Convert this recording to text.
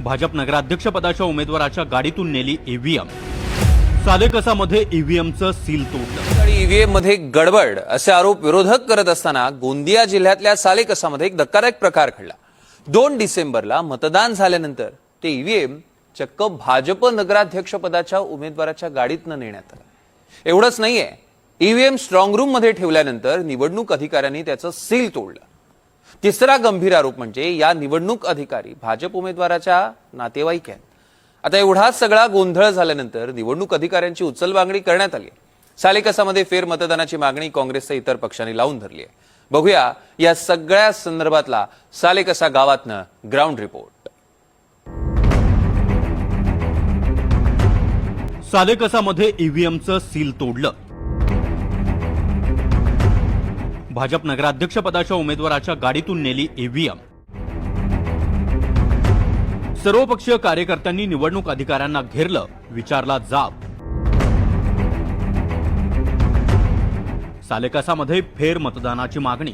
भाजप नगराध्यक्षपदाच्या उमेदवाराच्या गाडीतून नेली ईव्हीएम। सालेकसामध्ये ईव्हीएमचं सील तोडलं आणि ईव्हीएम मध्ये गडबड असे आरोप विरोधक करत असताना गोंदिया जिल्ह्यातल्या सालेकसामध्ये एक धक्कादायक प्रकार घडला। 2 डिसेंबरला मतदान झाल्यानंतर ते ईव्हीएम चक्क भाजप नगराध्यक्षपदाच्या उमेदवाराच्या गाडीतनं नेण्यात आलं। एवढंच नाहीये, ईव्हीएम स्ट्रॉंग रूम मध्ये ठेवल्यानंतर निवडणूक अधिकाऱ्यांनी त्याचं सील तोडलं। तिसरा गंभीर आरोप म्हणजे या निवडणूक अधिकारी भाजप उमेदवाराच्या नातेवाईक आहेत। आता एवढा सगळा गोंधळ झाल्यानंतर निवडणूक अधिकाऱ्यांची उचलबांगडी करण्यात आली। सालेकसामध्ये फेरमतदानाची मागणी काँग्रेसच्या इतर पक्षांनी लावून धरली आहे। बघूया या सगळ्या संदर्भातला सालेकसा गावातनं ग्राउंड रिपोर्ट। सालेकसामध्ये ईव्हीएमचं सील तोडलं। भाजप नगराध्यक्षपदाच्या उमेदवाराच्या गाडीतून नेली ईव्हीएम। सर्वपक्षीय कार्यकर्त्यांनी निवडणूक अधिकाऱ्यांना घेरलं, विचारला जाब। सालेकसामध्ये फेरमतदानाची मागणी।